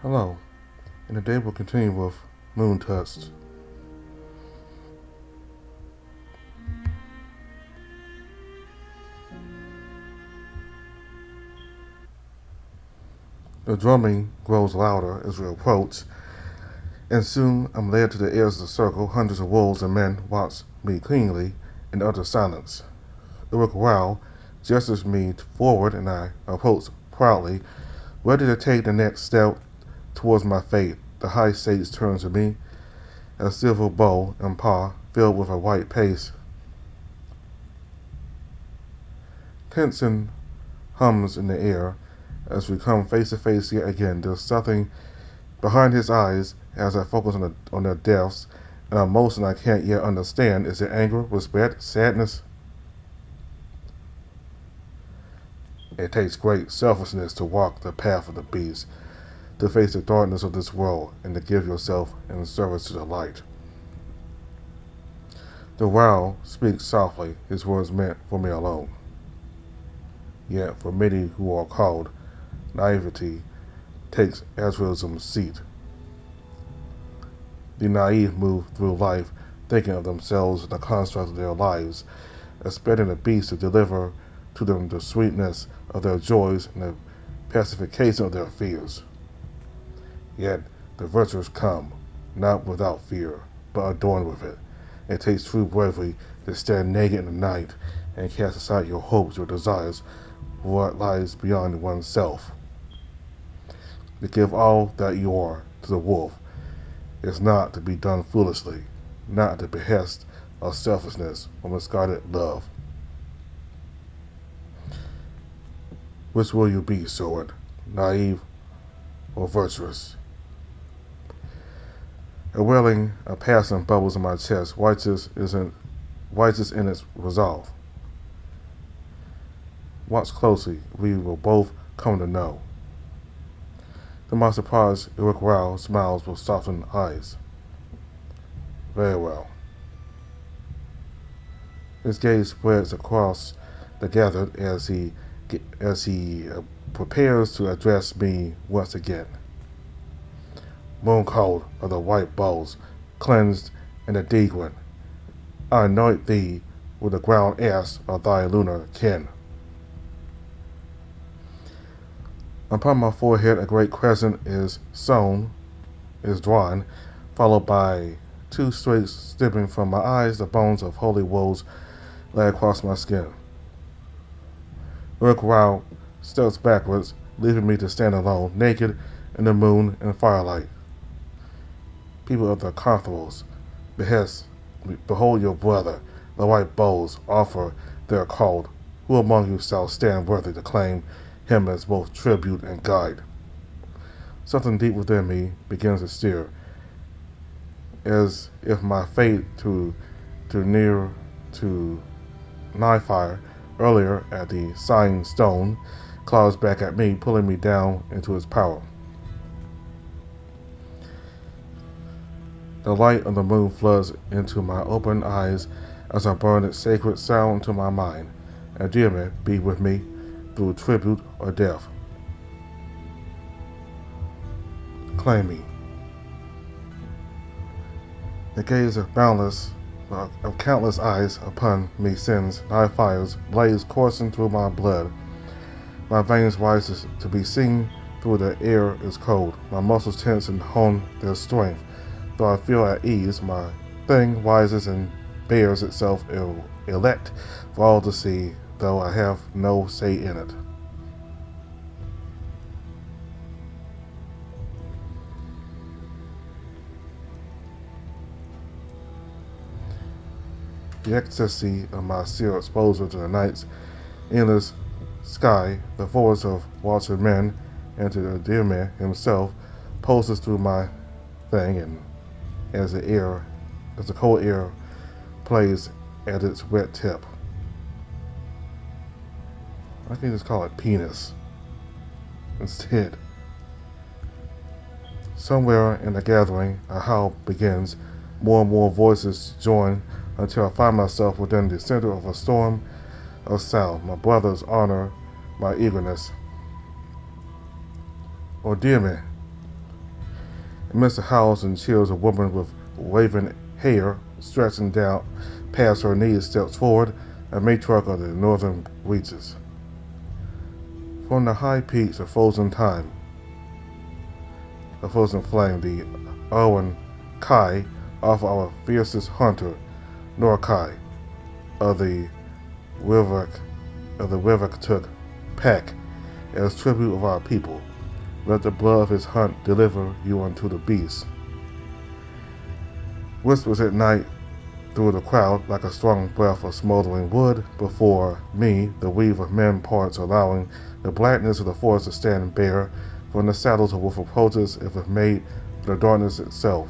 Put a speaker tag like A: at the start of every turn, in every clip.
A: Hello, and today we'll continue with Moon Tusk. The drumming grows louder as we approach, and soon I'm led to the edge of the circle. Hundreds of wolves and men watch me keenly in utter silence. Uruk Rao gestures me forward, and I approach proudly, ready to take the next step towards my fate. The high sage turns to me, a silver bowl and paw filled with a white paste. Tension hums in the air as we come face to face yet again. There's something behind his eyes as I focus on their depths, an emotion I can't yet understand. Is it anger, respect, sadness? It takes great selflessness to walk the path of the beast, to face the darkness of this world, and to give yourself in service to the light. The Wow speaks softly, his words meant for me alone. Yet for many who are called, naivety takes altruism's seat. The naive move through life thinking of themselves and the construct of their lives, expecting the beast to deliver to them the sweetness of their joys and the pacification of their fears. Yet the virtuous come, not without fear, but adorned with it. It takes true bravery to stand naked in the night and cast aside your hopes, your desires, for what lies beyond oneself. To give all that you are to the wolf is not to be done foolishly, not at the behest of selfishness or misguided love. Which will you be, Sword, naive or virtuous? A wailing, a passion bubbles in my chest, righteous in its resolve. Watch closely, we will both come to know. To my surprise, Uruk Rao smiles with softened eyes. Very well. His gaze spreads across the gathered as he prepares to address me once again. Moon cold of the white bowls, cleansed and the Daegrin, I anoint thee with the ground ash of thy lunar kin. Upon my forehead a great crescent is drawn, followed by two streaks stepping from my eyes. The bones of holy wolves lay across my skin. Uruk Rao steps backwards, leaving me to stand alone, naked in the moon and firelight. People of the Conthros, behold your brother. The white bowls offer their call. Who among you shall stand worthy to claim him as both tribute and guide? Something deep within me begins to stir, as if my fate to nigh fire earlier at the sighing stone claws back at me, pulling me down into its power. The light of the moon floods into my open eyes as I burn its sacred sound to my mind. Endearment be with me through tribute or death. Claim me. The gaze of countless eyes upon me sends thy fires, blaze coursing through my blood. My veins rise to be seen through the air is cold. My muscles tense and hone their strength. Though I feel at ease, my thing rises and bears itself elect for all to see, though I have no say in it. The ecstasy of my sheer exposure to the night's endless sky, the voice of watching men, and to the dear man himself, pulses through my thing, and as the cold air plays at its wet tip. I can just call it penis instead. Somewhere in the gathering, a howl begins. More and more voices join until I find myself within the center of a storm of sound. My brothers honor my eagerness. Oh dear me, Amidst the howls and cheers, a woman with waving hair stretching down past her knees steps forward, a matriarch of the northern reaches. From the high peaks of frozen time, a frozen flame, the Owen Kai offer our fiercest hunter, Norkai, of the Wivak pack, as tribute of our people. Let the blood of his hunt deliver you unto the beast. Whispers at night through the crowd like a strong breath of smoldering wood. Before me, the weave of men parts, allowing the blackness of the forest to stand bare. From the saddles of wolf approaches, if it made for the darkness itself.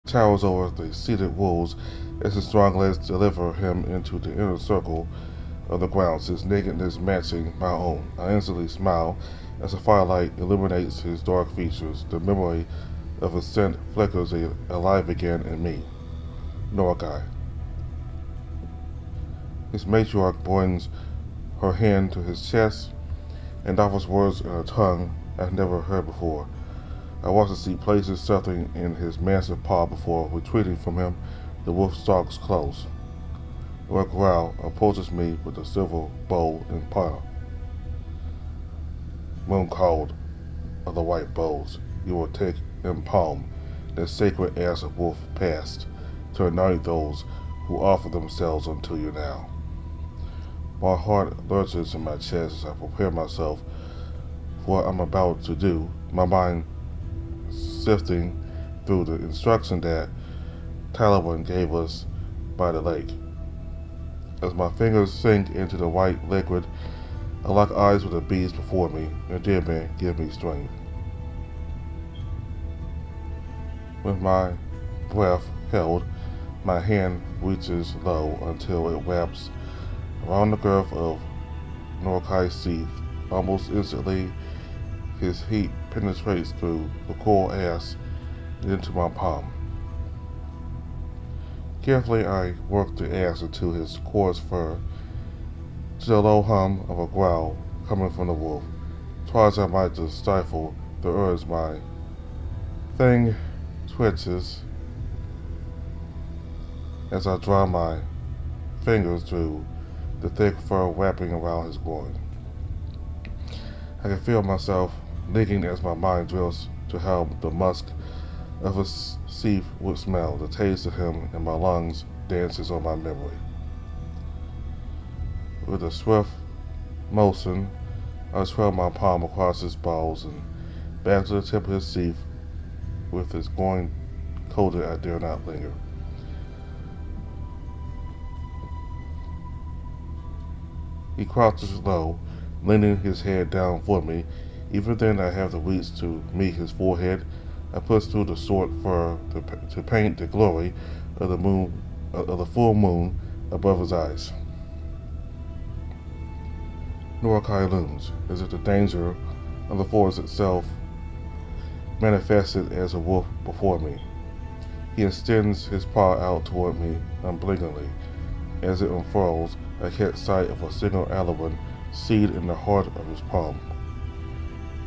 A: Towers over the seated wolves as his strong legs deliver him into the inner circle of the grounds, his nakedness matching my own. I instantly smile as the firelight illuminates his dark features. The memory of his scent flickers alive again in me. Norkai. His matriarch brings her hand to his chest and offers words in a tongue I've never heard before. I watch the sea places something in his massive paw before retreating from him. The wolf stalks close. Lord Growl approaches me with a silver bow and palm. Moon called of the white bows, you will take in palm the sacred ass of wolf past to anoint those who offer themselves unto you now. My heart lurches in my chest as I prepare myself for what I'm about to do, my mind sifting through the instruction that Taliban gave us by the lake. As my fingers sink into the white liquid, I lock eyes with the beast before me, and dear man, give me strength. With my breath held, my hand reaches low until it wraps around the girth of Norkai's teeth. Almost instantly, his heat penetrates through the cool ass and into my palm. Carefully, I work the ass into his coarse fur, to the low hum of a growl coming from the wolf. Try as I might to stifle the urge, my thing twitches as I draw my fingers through the thick fur wrapping around his groin. I can feel myself leaking as my mind drills to how the musk of his teeth would smell. The taste of him in my lungs dances on my memory. With a swift motion, I trail my palm across his balls and back to the tip of his teeth. With his groin coated, I dare not linger. He crouches low, leaning his head down for me. Even then, I have the reach to meet his forehead. I push through the short fur to paint the glory of the full moon above his eyes. Norkai looms, as if the danger of the forest itself manifested as a wolf before me. He extends his paw out toward me unblinkingly. As it unfurls, I catch sight of a single Alawan seed in the heart of his palm.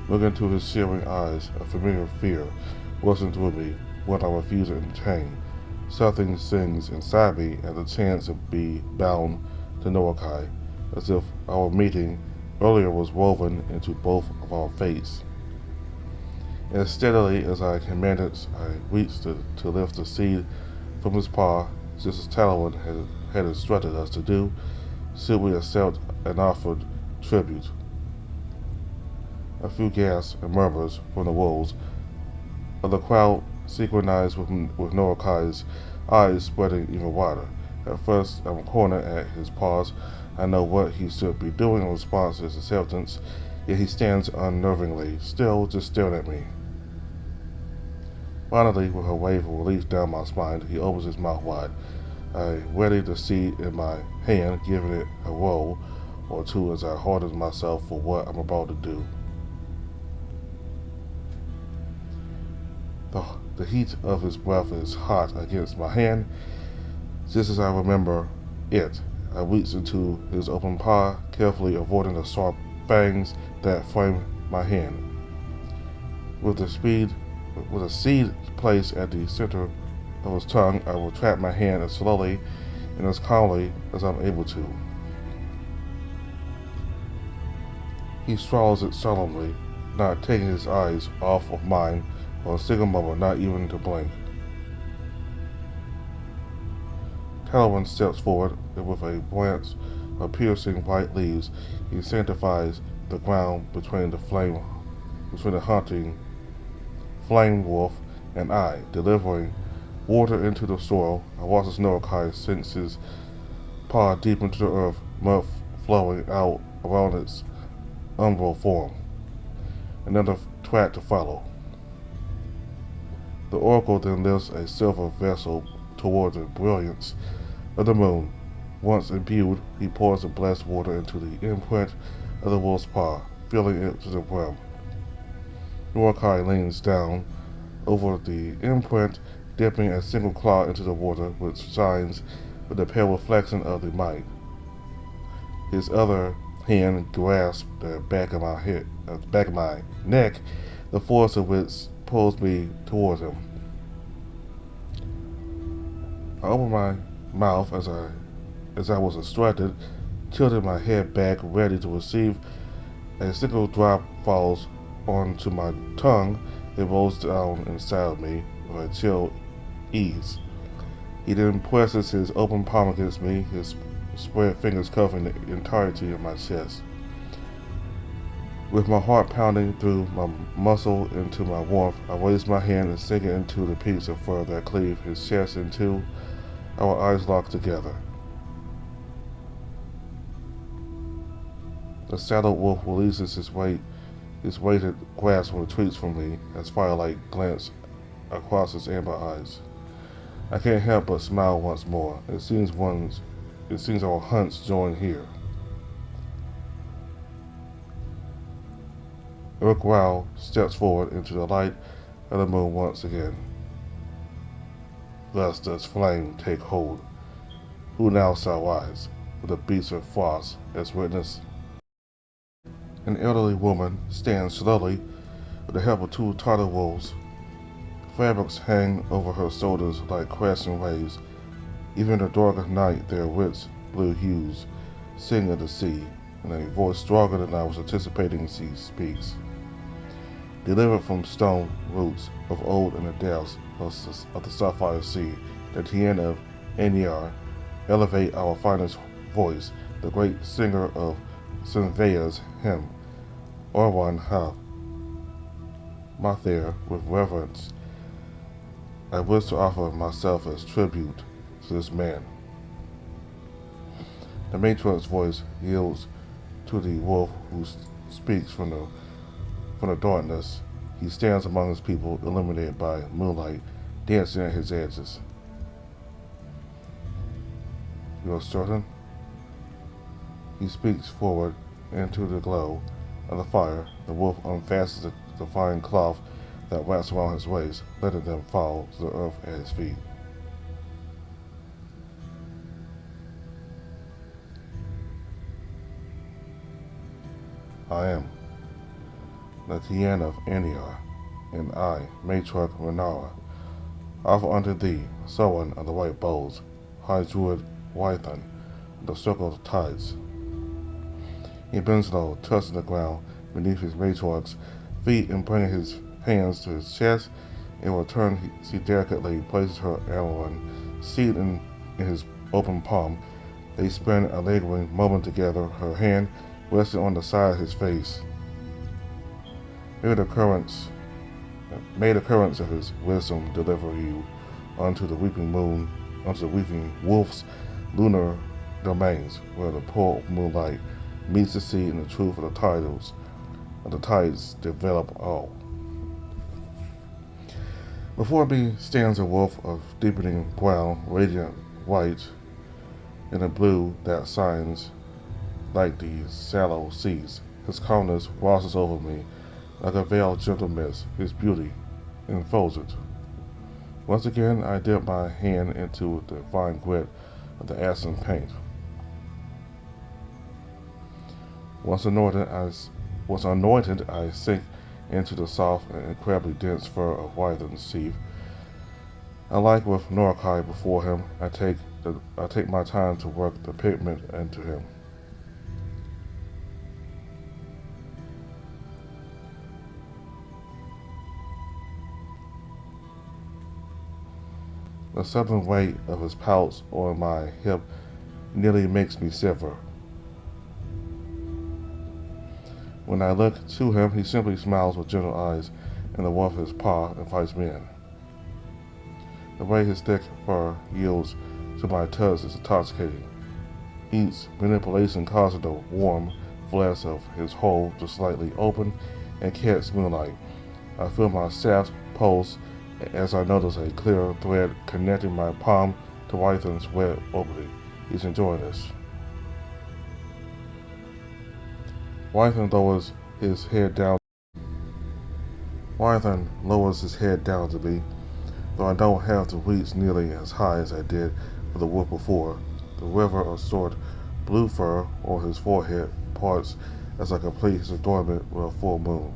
A: Looking into his searing eyes, a familiar fear rushes through me when I refuse to entertain. Something sings inside me at the chance to be bound to Norkai, as if our meeting earlier was woven into both of our fates. As steadily as I commanded, I reached to lift the seed from his paw, just as Talawan had instructed us to do. Should we accept an offered tribute? A few gasps and murmurs from the wolves of the crowd synchronized with Norokai's eyes spreading even wider. At first, I'm cornered at his paws. I know what he should be doing in response to his acceptance, yet he stands unnervingly, still just staring at me. Finally, with a wave of relief down my spine, he opens his mouth wide. I ready the seed in my hand, giving it a roll or two as I harden myself for what I'm about to do. The heat of his breath is hot against my hand. Just as I remember it, I reach into his open paw, carefully avoiding the sharp fangs that frame my hand. With a seed placed at the center of his tongue, I will trap my hand as slowly and as calmly as I'm able to. He swallows it solemnly, not taking his eyes off of mine for a single moment, not even to blink. Talwyn steps forward, and with a branch of piercing white leaves, he sanctifies the ground between the hunting flame wolf and I, delivering water into the soil. I watch as Noakai sinks his paw deep into the earth, mud flowing out around its umbral form. Another twat to follow. The oracle then lifts a silver vessel toward the brilliance of the moon. Once imbued, he pours the blessed water into the imprint of the wolf's paw, filling it to the brim. Noakai leans down over the imprint, dipping a single claw into the water, which shines with a pale reflection of the might. His other hand grasps the back of my neck, the force of which pulls me towards him. I open my mouth as I was instructed, tilted my head back, ready to receive. A single drop falls onto my tongue. It rolls down inside of me with a chill ease. He then presses his open palm against me, his spread fingers covering the entirety of my chest. With my heart pounding through my muscle into my warmth, I raise my hand and sink it into the piece of fur that cleave his chest in two. Our eyes lock together. The saddled wolf releases his weighted grasp and retreats from me as firelight glints across his amber eyes. I can't help but smile once more. It seems our hunts join here. Uruk-Rao steps forward into the light of the moon once again. Thus does flame take hold. Who now shall rise, with the beast of frost as witness? An elderly woman stands slowly with the help of two Tartar wolves. Fabrics hang over her shoulders like crashing waves. Even in the dark of night, their rich blue hues sing of the sea, in a voice stronger than I was anticipating she speaks. Delivered from stone roots of old in the depths of the sapphire sea, the Tiana of Aniar elevate our finest voice, the great singer of Sinvaya's hymn, Orwan Ha. Mathir, with reverence, I wish to offer myself as tribute to this man. The matron's voice yields to the wolf who speaks from the darkness. He stands among his people, illuminated by moonlight, dancing at his edges. You are certain? He speaks forward into the glow of the fire. The wolf unfastens the fine cloth that wraps around his waist, letting them fall to the earth at his feet. I am the Tiana of Aniar, and I, Matriarch Renara, offer unto thee, someone of the white bowls, high druid Wython, the circle of the tides. He bends low, touching the ground beneath his matriarch's feet, and bringing his hands to his chest. In return, she delicately places her Aeolon seed in his open palm. They spend a lingering moment together, her hand resting on the side of his face. May the currents of his wisdom deliver you unto the weeping wolf's lunar domains, where the poor moonlight meets the sea and the truth of the tides develop all. Before me stands a wolf of deepening brown, radiant white, in a blue that shines like the shallow seas. His calmness washes over me like a veiled gentle mist. His beauty enfolds it. Once again, I dip my hand into the fine grit of the ashen paint. Once anointed, I was anointed, I sink into the soft and incredibly dense fur of Wython's sheath. Alike with Norkai before him, I take my time to work the pigment into him. The sudden weight of his pouch on my hip nearly makes me shiver. When I look to him, he simply smiles with gentle eyes, and the warmth of his paw invites me in. The way his thick fur yields to my touch is intoxicating. Each manipulation causes the warm flesh of his hole to slightly open and catch moonlight. I feel my shaft pulse as I notice a clear thread connecting my palm to Wython's wet opening. He's enjoying this. Wython lowers his head down. Wython lowers his head down to me, though I don't have to reach nearly as high as I did for the wolf before. The river of short blue fur on his forehead parts as I complete his adornment with a full moon.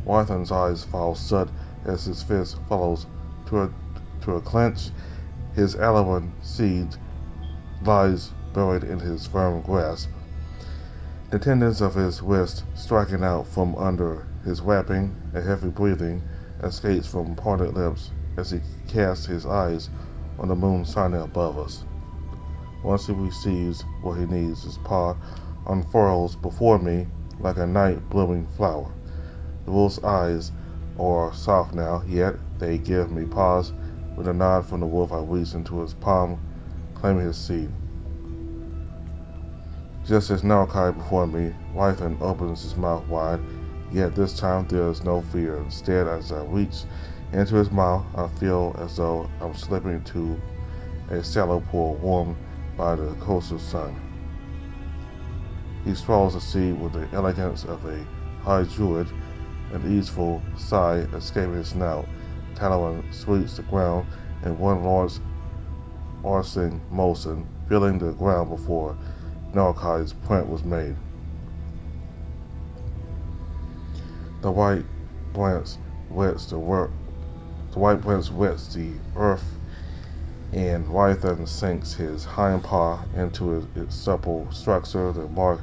A: Wython's eyes fall shut as his fist follows to a clench. His Alawan seed lies buried in his firm grasp. The tendons of his wrist striking out from under his wrapping, a heavy breathing escapes from parted lips as he casts his eyes on the moon shining above us. Once he receives what he needs, his paw unfurls before me like a night blooming flower. The wolf's eyes are soft now, yet they give me pause. With a nod from the wolf, I reach into his palm, claiming his seed. Just as Norkai before me, Wython opens his mouth wide, yet this time there is no fear. Instead, as I reach into his mouth, I feel as though I'm slipping into a shallow pool warmed by the coastal sun. He swallows the seed with the elegance of a high druid, an easeful sigh escaping his snout. Talawan sweeps the ground in one large arcing motion, filling the ground before Norkai's print was made. The white branch wets the earth, and Wython sinks his hind paw into its supple structure. The mark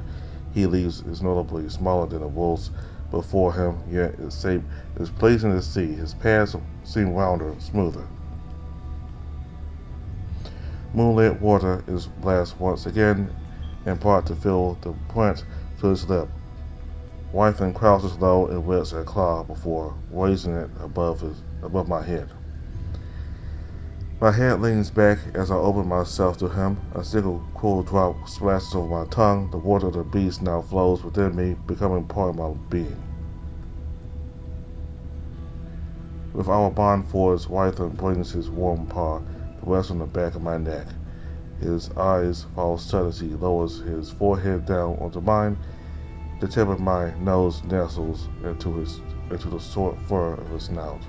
A: he leaves is notably smaller than the wolf's before him, yet its shape is pleasing to see. His paths seem rounder, smoother. Moonlit water is blessed once again and brought to fill the print to his lip. Wython crouches low and wets a claw before raising it above my head. My head leans back as I open myself to him. A single cool drop splashes over my tongue. The water of the beast now flows within me, becoming part of my being. With our bond forged, Wython brings his warm paw to rest on the back of my neck. His eyes fall shut as he lowers his forehead down onto mine. The tip of my nose nestles into the short fur of his snout.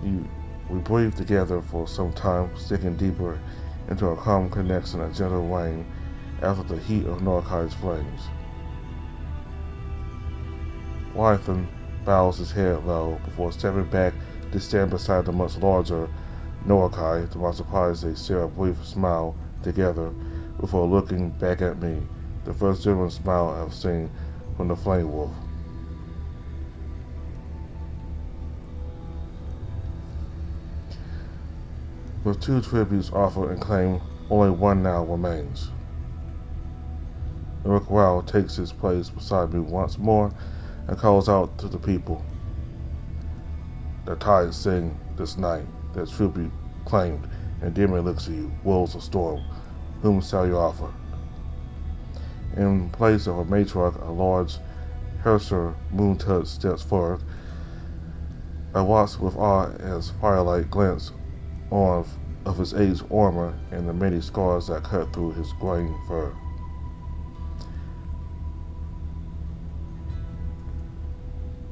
A: We breathe together for some time, sticking deeper into a calm connection, a gentle rain after the heat of Norkai's flames. Wython bows his head low before stepping back to stand beside the much larger Norkai. To my surprise, they share a brief smile together before looking back at me, the first genuine smile I've seen from the flame wolf. With two tributes offered and claimed, only one now remains. Uruk-Rao takes his place beside me once more and calls out to the people. The tides sing this night, their tribute claimed, and dimly looks at you, wolves of storm, whom shall you offer? In place of a matriarch, a large Herser Moontouch steps forward. I watch with awe as firelight glints on of his aged armor and the many scars that cut through his graying fur.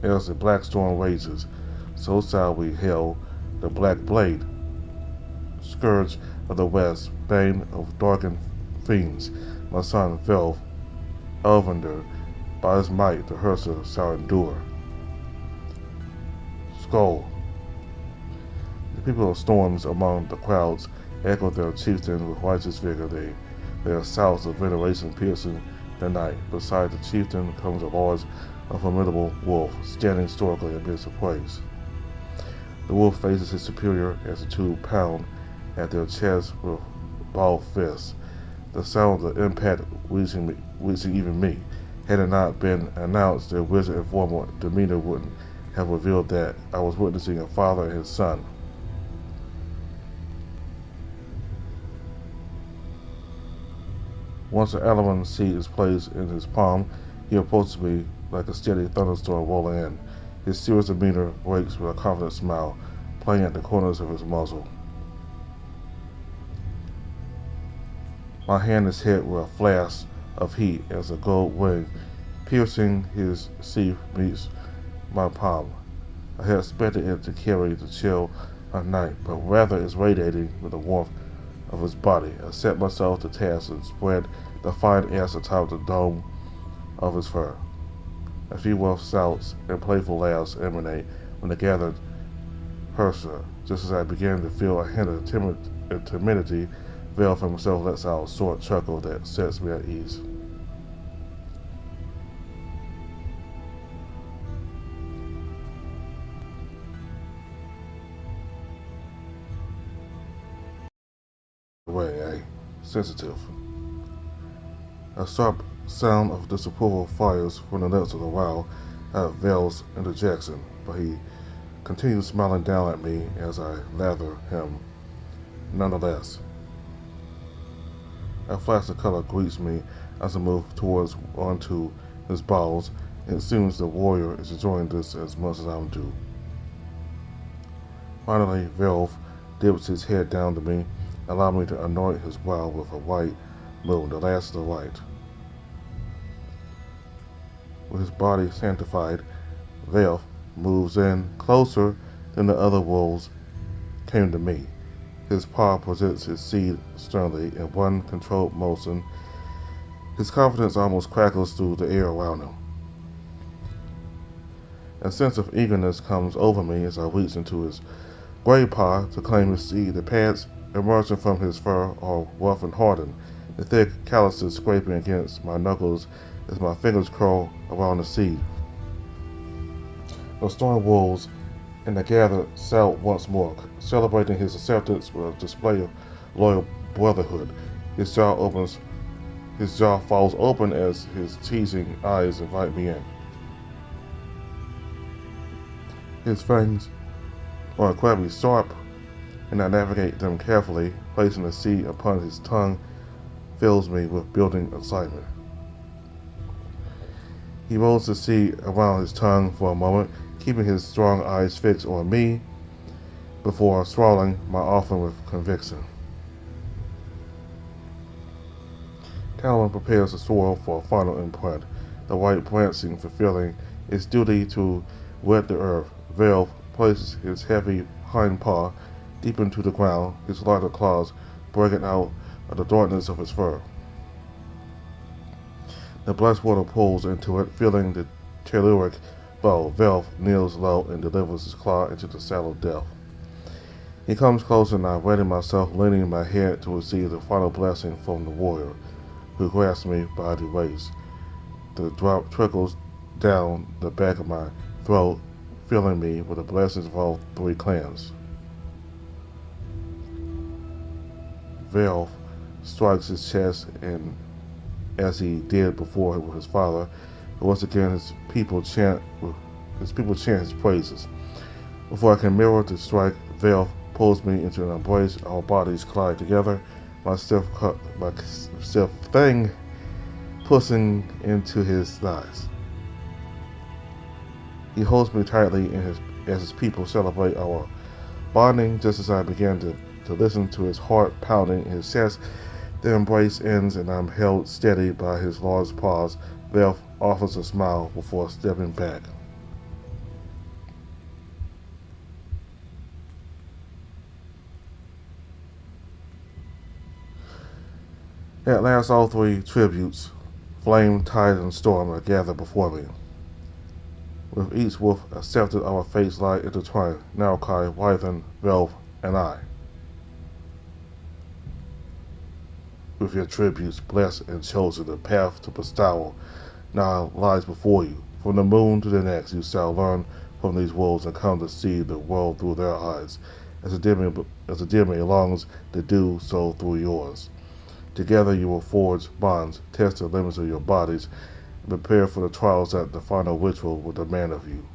A: As the black storm rages, so shall we hail the black blade, scourge of the west, bane of darkened fiends. my son Velf Elvander, by his might the Hersa shall endure. Skull. The people of storms among the crowds echoed their chieftain with righteous vigor. Their shouts of veneration piercing the night. Beside the chieftain comes a large, unformidable wolf, standing stoically amidst the praise. The wolf faces his superior as the two pound at their chests with balled fists. The sound of the impact reaching even me. Had it not been announced, their wizard and formal demeanor wouldn't have revealed that I was witnessing a father and his son. Once the Alaman seed is placed in his palm, he approaches me like a steady thunderstorm rolling in. His serious demeanor breaks with a confident smile, playing at the corners of his muzzle. My hand is hit with a flash of heat as a gold wing, piercing his sheath, meets my palm. I had expected it to carry the chill of night, but rather is radiating with the warmth of his body. I set myself to task and spread the fine ash atop the dome of his fur. A few rough shouts and playful laughs emanate from the gathered Hersa. Just as I begin to feel a hint of timidity, Velf himself lets out a short chuckle that sets me at ease. Way, sensitive. A sharp sound of disapproval fires from the lips of the wild at Vel's interjection, but he continues smiling down at me as I lather him nonetheless. A flash of color greets me as I move towards onto his balls. It seems the warrior is enjoying this as much as I do. Finally, Velf dips his head down to me, allowing me to anoint his brow with a white moon, the last of the light. With his body sanctified, Velf moves in closer than the other wolves came to me. His paw presents his seed sternly in one controlled motion. His confidence almost crackles through the air around him. A sense of eagerness comes over me as I reach into his gray paw to claim his seed. The pads emerging from his fur are rough and hardened, the thick calluses scraping against my knuckles as my fingers curl around the seed. The storm wolves and the gathered shout once more, celebrating his acceptance with a display of loyal brotherhood. His jaw falls open as his teasing eyes invite me in. His fangs are incredibly sharp, and I navigate them carefully. Placing the seed upon his tongue fills me with building excitement. He rolls the seed around his tongue for a moment, keeping his strong eyes fixed on me before swallowing my offering with conviction. Talon prepares the soil for a final imprint, the white branching fulfilling its duty to wet the earth. Velf places his heavy hind paw deep into the ground, his larger claws breaking out of the darkness of his fur. The blessed water pulls into it, filling the telluric bowl. Velf kneels low and delivers his claw into the saddle of death. He comes closer and I ready myself, leaning my head to receive the final blessing from the warrior, who grasps me by the waist. The drop trickles down the back of my throat, filling me with the blessings of all three clans. Velf strikes his chest, and as he did before with his father, once again his people chant his praises. Before I can mirror the strike, Velf pulls me into an embrace. Our bodies collide together. My stiff thing pushing into his thighs. He holds me tightly as his people celebrate our bonding. Just as I begin to listen to his heart pounding in his chest, the embrace ends and I'm held steady by his large paws. Velf offers a smile before stepping back. At last all three tributes, Flame, Tide, and Storm, are gathered before me. With each wolf accepted, our fates lie intertwined, Narkai, Wyvern, Velv, and I. With your tributes blessed and chosen, the path to Bestow now lies before you. From the moon to the next, you shall learn from these wolves and come to see the world through their eyes, as the Demi longs to do so through yours. Together you will forge bonds, test the limits of your bodies, and prepare for the trials that the final ritual will demand of you.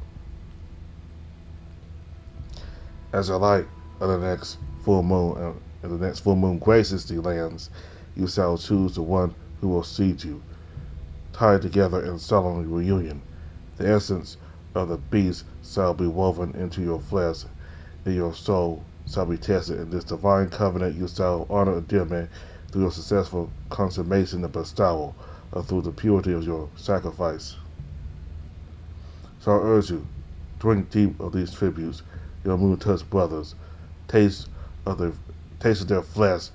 A: As the light of the next full moon graces the lands, you shall choose the one who will seed you, tied together in solemn reunion. The essence of the beast shall be woven into your flesh, and your soul shall be tested. In this divine covenant you shall honor Demi through your successful consummation of bestowal, or through the purity of your sacrifice. So I urge you, drink deep of these tributes, your moon-touched brothers. Taste of their flesh,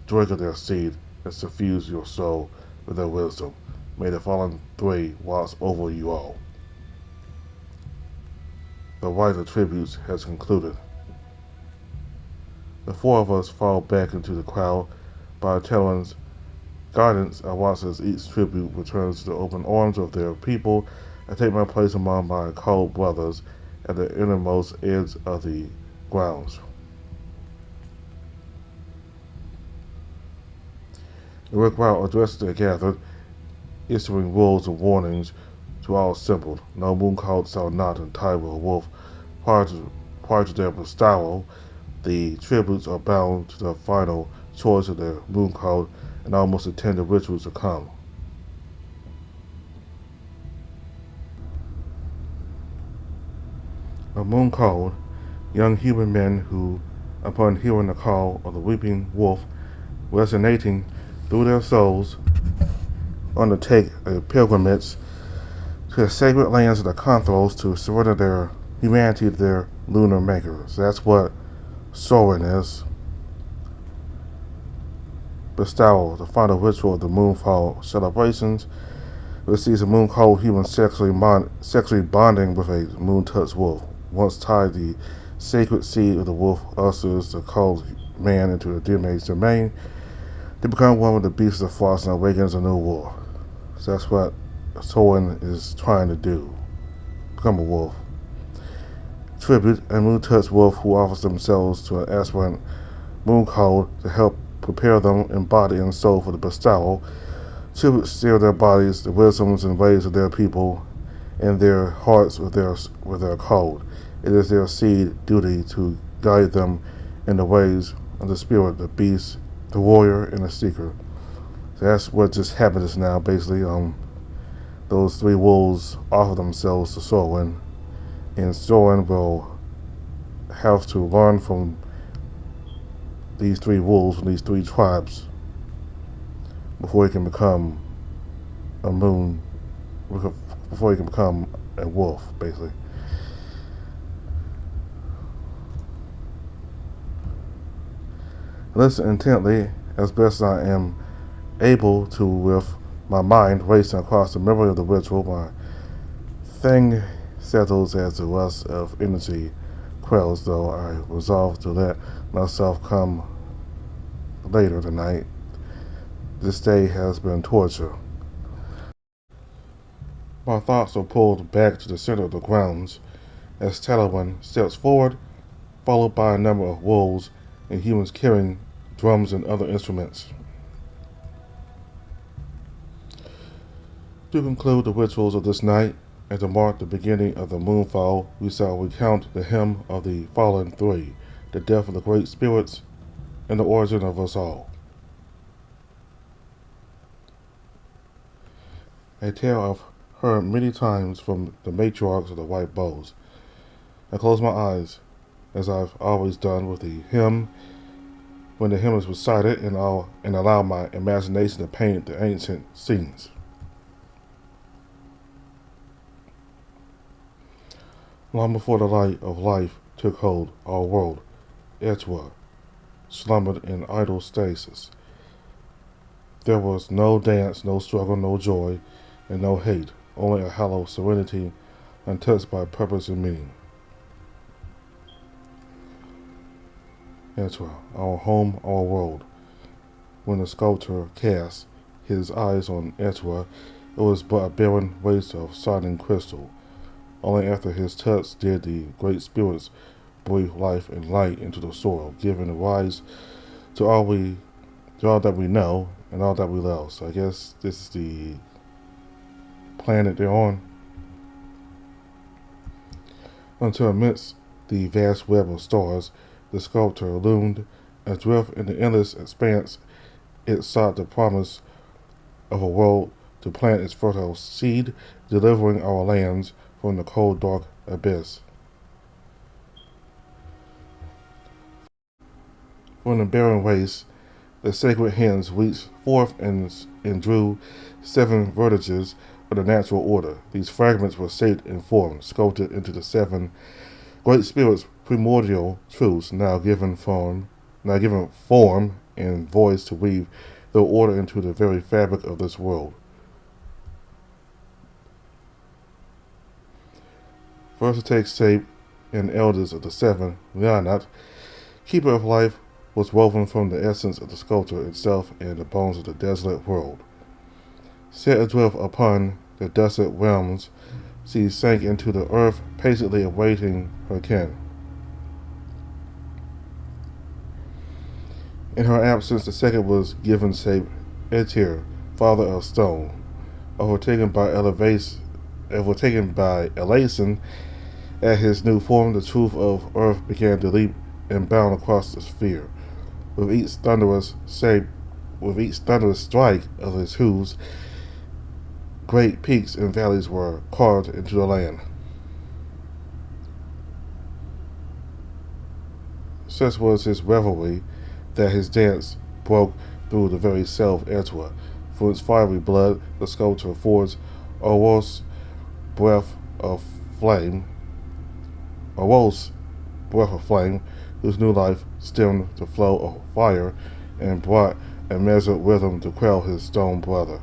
A: drink of their seed, and suffuse your soul with their wisdom. May the fallen three watch over you all. The rite of tributes has concluded. The four of us fall back into the crowd. By Talon's guidance, I watch as each tribute returns to the open arms of their people. I take my place among my cold brothers at the innermost edge of the grounds. The Rickrout addressed the gathered, issuing rules and warnings to all assembled. No Mooncalled shall not entitle a wolf prior to their bestowal. The tributes are bound to the final choice of their Mooncalled and all must attend the rituals to come. A Mooncalled, young human men who, upon hearing the call of the weeping wolf resonating through their souls, undertake a pilgrimage to the sacred lands of the Conthros to surrender their humanity to their lunar makers. That's what Sorin is. Bestowal, the final ritual of the Moonfall celebrations, which sees a Mooncalled human sexually bonding with a moon-touched wolf. Once tied, the sacred seed of the wolf ushers the cold man into the Demi's domain. They become one with the beasts of frost and awakens a new war. So that's what Sorin is trying to do. Become a wolf. Tribute, a moon-touched wolf who offers themselves to an aspirant Mooncalled to help prepare them in body and soul for the bestowal. Tribute seal their bodies, the wisdoms and ways of their people, and their hearts with their code. It is their seed duty to guide them in the ways of the spirit, the beast, the warrior, and the seeker. So that's what just happened just now, basically. Those three wolves offer themselves to Sorin, and Sorin will have to learn from these three wolves, from these three tribes, before he can become a wolf, basically. Listen intently, as best I am able to, with my mind racing across the memory of the ritual. My thing settles as the rust of energy quells, though I resolve to let myself come later tonight. This day has been torture. My thoughts are pulled back to the center of the grounds as Talon steps forward, followed by a number of wolves and humans carrying drums and other instruments. To conclude the rituals of this night, and to mark the beginning of the moonfall, we shall recount the hymn of the fallen three, the death of the great spirits, and the origin of us all. A tale I've heard many times from the matriarchs of the White Bows. I close my eyes, as I've always done with the hymn, when the hymn is recited, and allow my imagination to paint the ancient scenes. Long before the light of life took hold, our world, Etwa, slumbered in idle stasis. There was no dance, no struggle, no joy, and no hate, only a hollow serenity untouched by purpose and meaning. Enter our home, our world. When the sculptor cast his eyes on Etua, it was but a barren waste of sodden crystal. Only after his touch did the great spirits breathe life and light into the soil, giving rise to all that we know and all that we love. So I guess this is the planet they're on. Until amidst the vast web of stars, the sculptor loomed adrift in the endless expanse. It sought the promise of a world to plant its fertile seed, delivering our lands from the cold, dark abyss. From the barren waste, the sacred hands reached forth and drew 7 vertiges of the natural order. These fragments were shaped and formed, sculpted into the 7 great spirits' primordial truths, now given form and voice to weave their order into the very fabric of this world. First to take shape in elders of the 7, Leonat, keeper of life, was woven from the essence of the sculptor itself and the bones of the desolate world. Set adrift upon the dusted realms, she sank into the earth, patiently awaiting her kin. In her absence, the second was given shape, Etir, father of stone. Overtaken by elation at his new form, the truth of earth began to leap and bound across the sphere. With each thunderous strike of his hooves, great peaks and valleys were carved into the land. Such was his revelry that his dance broke through the very self Etua. From its fiery blood, the sculptor forged Orwell's breath of flame, whose new life stemmed the flow of fire and brought a measured rhythm to quell his stone brother.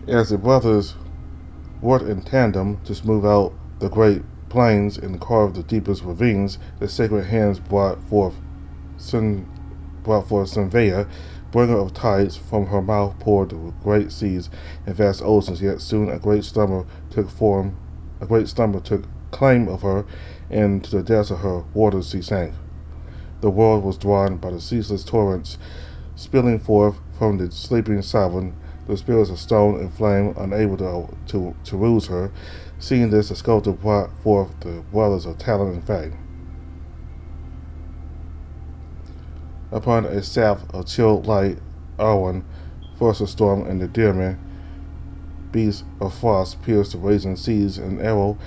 A: As the brothers worked in tandem to smooth out the great plains and carve the deepest ravines, the sacred hands brought forth Sinvea, bringer of tides. From her mouth poured the great seas and vast oceans. Yet soon a great slumber took claim of her, and to the depths of her waters she sank. The world was drawn by the ceaseless torrents, spilling forth from the sleeping sovereign, the spirits of stone and flame, unable to rouse her. Seeing this, the sculptor brought forth the brothers of talent and fame. Upon a shaft of chill light, Arwen forced a storm, and the Dearman, beast of frost, pierced the raging seas. An arrow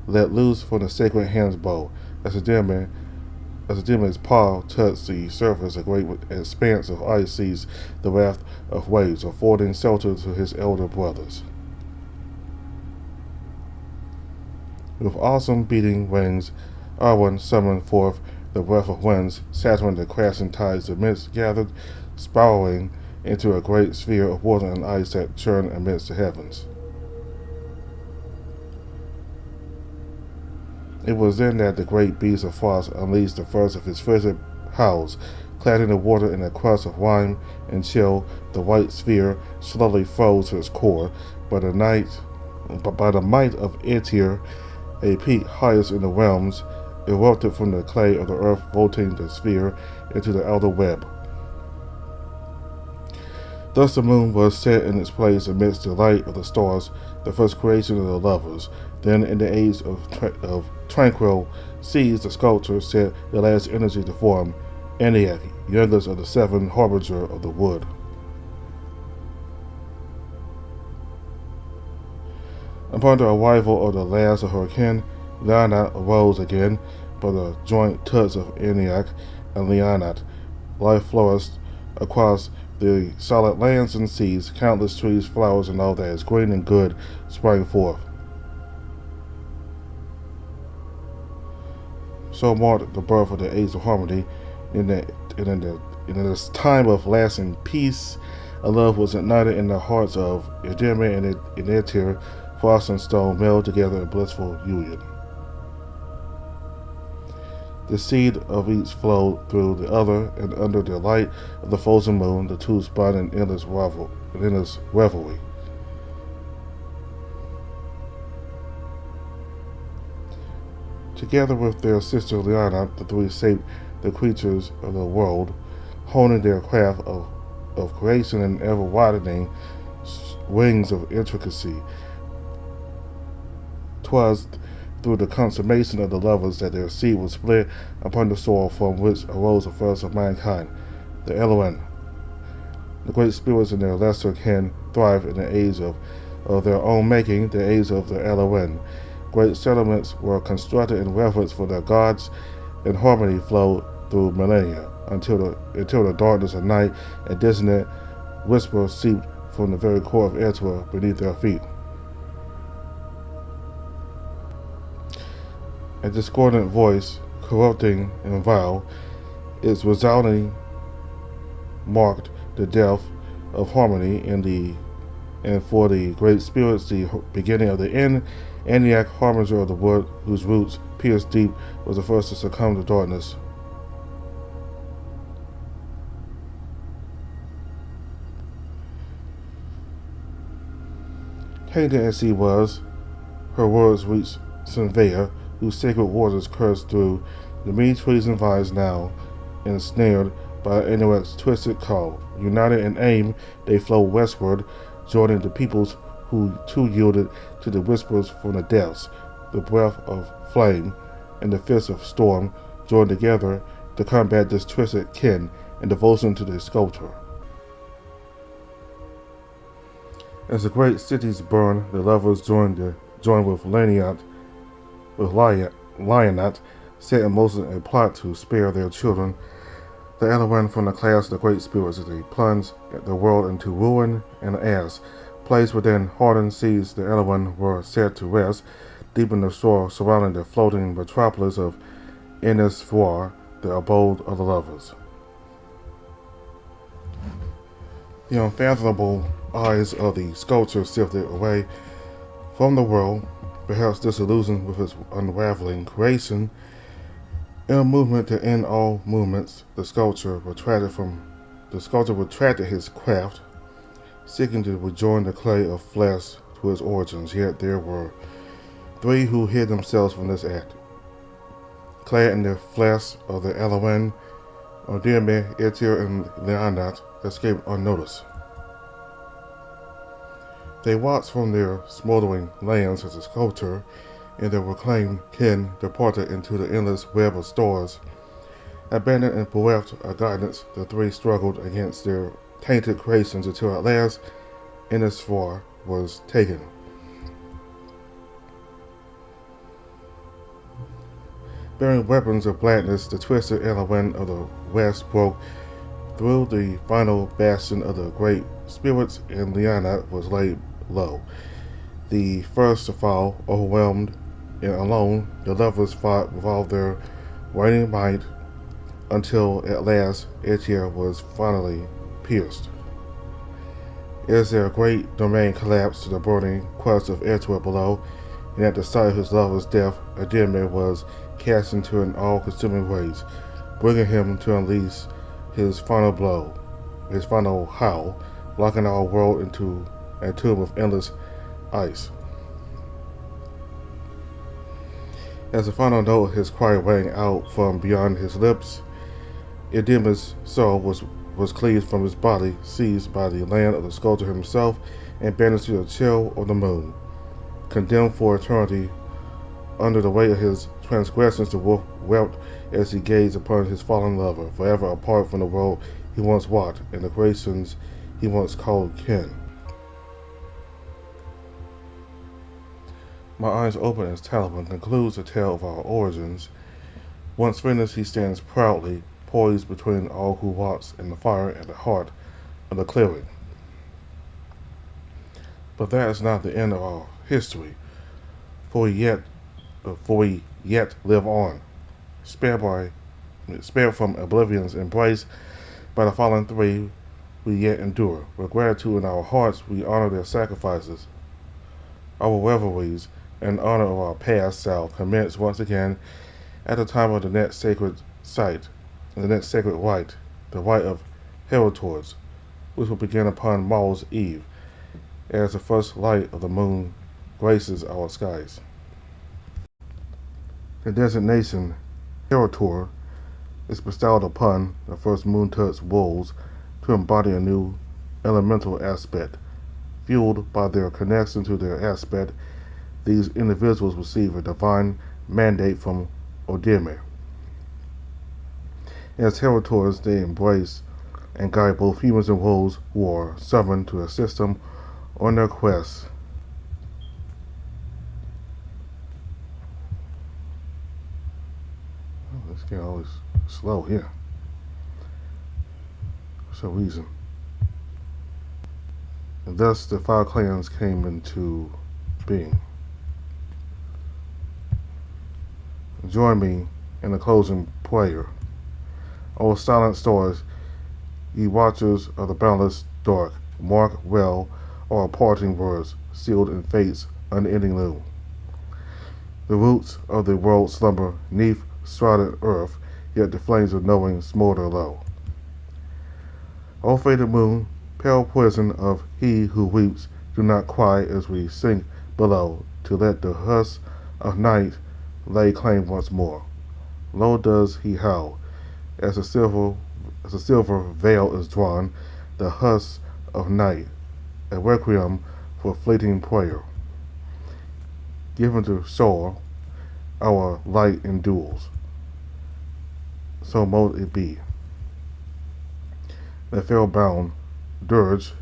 A: let loose from the sacred hand's bow. As the demon's paw touched the surface, a great expanse of ice seized the wrath of waves, affording shelter to his elder brothers. With awesome beating wings, Arwen summoned forth the breath of winds, shattering the crashing tides. The mist gathered, spiraling into a great sphere of water and ice that churned amidst the heavens. It was then that the great beast of frost unleashed the first of his frigid howls, cladding the water in a crust of rime and chill. The white sphere slowly froze to its core. By the might of Etir, a peak highest in the realms, erupted from the clay of the earth, vaulting the sphere into the outer web. Thus the moon was set in its place amidst the light of the stars, the first creation of the lovers. Then, in the age of tranquil seas, the sculptor set the last energy to form Eniac, youngest of the 7, harbinger of the wood. Upon the arrival of the last of her kin, Leonat arose again. By the joint touch of Eniac and Leonat, life flourished across the solid lands and seas. Countless trees, flowers, and all that is green and good sprang forth. So marked the birth of the age of harmony, In, the, in this time of lasting peace, a love was ignited in the hearts of Edema and Etir, frost and stone meld together in blissful union. The seed of each flowed through the other, and under the light of the frozen moon, the two spun in endless revelry. Together with their sister Liana, the three shaped the creatures of the world, honing their craft of creation and ever widening wings of intricacy. 'Twas through the consummation of the lovers that their seed was split upon the soil from which arose the first of mankind, the Elohim. The great spirits and their lesser kin thrive in the age of their own making, the age of the Elohim. Great settlements were constructed in reverence for their gods, and harmony flowed through millennia until the darkness of night and dissonant whisper seeped from the very core of Etir beneath their feet. A discordant voice, corrupting and vile, its resounding marked the death of harmony and for the great spirits the beginning of the end. Eniac, harbinger of the wood, whose roots pierced deep, was the first to succumb to darkness. Tainted as she was, her words reached Sinvea, whose sacred waters coursed through the many trees and vines now ensnared by Eniac's twisted call. United in aim, they flow westward, joining the peoples who too yielded to the whispers from the depths. The breath of flame and the fist of storm joined together to combat this twisted kin in devotion to the sculptor. As the great cities burn, the lovers joined with Lionat, set in motion a plot to spare their children. The Elohim from the class of the great spirits as they plunged the world into ruin and as, placed within hardened seas, the Elohim were set to rest deep in the soil surrounding the floating metropolis of Enisvar, the abode of the lovers. The unfathomable eyes of the sculptor sifted away from the world, perhaps disillusioned with its unraveling creation. In a movement to end all movements, the sculptor retracted his craft, seeking to rejoin the clay of flesh to its origins. Yet there were three who hid themselves from this act. Clad in the flesh of the Elohim, Odeme, Etir, and Leonat escaped unnoticed. They watched from their smoldering lands as the sculptor and their reclaimed kin departed into the endless web of stars. Abandoned and bereft of guidance, the three struggled against their tainted creations until at last Enisvar was taken. Bearing weapons of blackness, the twisted Elohim of the west broke through the final bastion of the great spirits, and Leonat was laid low. The first to fall, overwhelmed and alone, the lovers fought with all their waning might until at last Etir was finally pierced. As their great domain collapsed to the burning crust of Etir below, and at the sight of his lover's death, Edema was cast into an all-consuming rage, bringing him to unleash his final blow, his final howl, locking our world into a tomb of endless ice. As a final note, his cry rang out from beyond his lips. Edema's soul was cleaved from his body, seized by the land of the sculptor himself, and banished to the chill of the moon. Condemned for eternity under the weight of his transgressions, the wolf wept as he gazed upon his fallen lover, forever apart from the world he once walked and the creations he once called kin. My eyes open as Taliban concludes the tale of our origins. Once finished, he stands proudly poised between all who walks in the fire at the heart of the clearing. But that is not the end of our history, for we yet live on, spared by spared from oblivion's embrace by the fallen three, we yet endure. With gratitude in our hearts, we honor their sacrifices. Our revelries in honor of our past shall commence once again at the time of the next sacred site, the next sacred rite, the rite of Heritors, which will begin upon Morrow's Eve, as the first light of the moon graces our skies. The designation Heritor is bestowed upon the first moon-touched wolves to embody a new elemental aspect. Fueled by their connection to their aspect, these individuals receive a divine mandate from Odemir. As Heritors, they embrace and guide both humans and wolves who are summoned to assist them on their quest. Oh, this game always slow here. For some reason. And thus the five clans came into being. Join me in the closing prayer. O silent stars, ye watchers of the boundless dark, mark well our parting words, sealed in fate's unending loom. The roots of the world slumber neath shrouded earth, yet the flames of knowing smolder low. O faded moon, pale poison of he who weeps, do not cry as we sink below, to let the husk of night lay claim once more. Low does he howl, as the silver veil is drawn, the husk of night, a requiem for fleeting prayer. Given to soar, our light endures. So mote it be. The fell-bound dirge,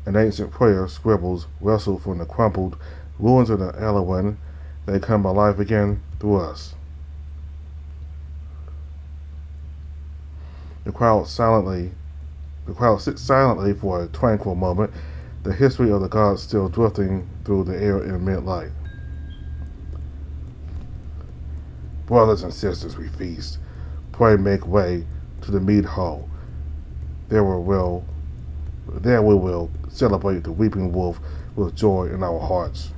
A: an ancient prayer scribbles wrestle from the crumpled ruins of the Alawin. They come alive again through us. The crowd sits silently for a tranquil moment, the history of the gods still drifting through the air in mid-light. Brothers and sisters, we feast. Pray make way to the mead hall. There we will celebrate the weeping wolf with joy in our hearts.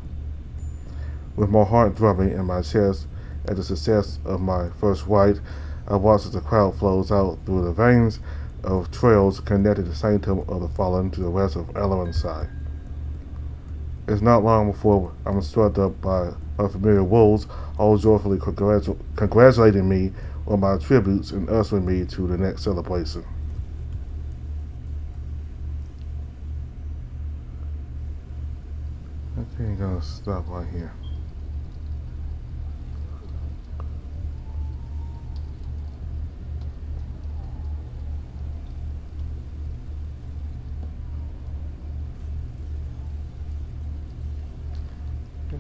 A: With my heart drumming in my chest at the success of my first rite, I watch as the crowd flows out through the veins of trails connecting the sanctum of the fallen to the rest of Elrond's side. It's not long before I'm struck up by unfamiliar wolves, all joyfully congratulating me on my tributes and ushering me to the next celebration. Okay, I'm gonna stop right here.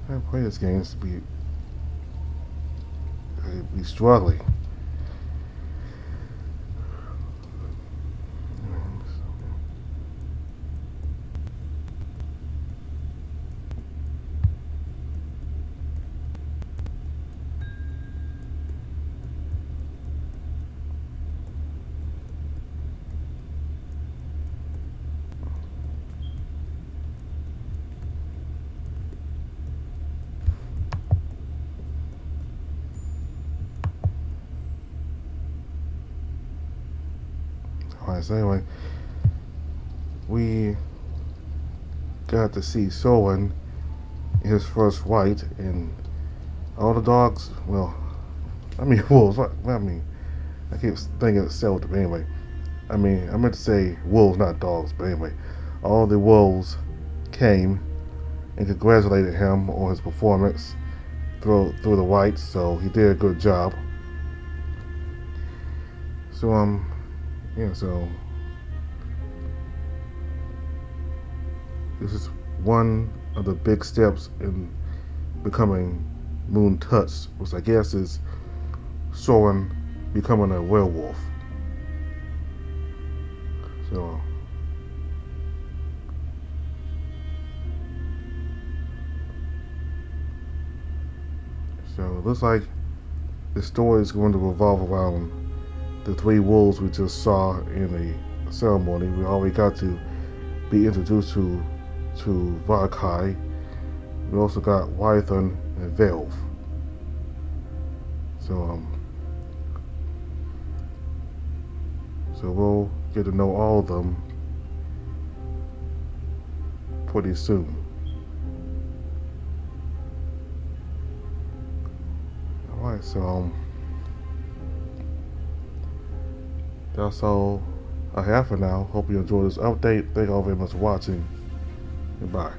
A: I play this game to be struggling. Alright, so anyway, we got to see Soren in his first rite, and all the dogs, well, I mean wolves, I keep thinking it's self, but anyway, I meant to say wolves, not dogs, but anyway, all the wolves came and congratulated him on his performance through the rite, so he did a good job. So, yeah, so this is one of the big steps in becoming moon touched, which I guess is Soren becoming a werewolf. So it looks like the story is going to revolve around the three wolves we just saw in the ceremony. We already got to be introduced to Varkai. We also got Wython and Velv. So we'll get to know all of them pretty soon. Alright, so that's all I have for now. Hope you enjoyed this update. Thank you all very much for watching. Goodbye.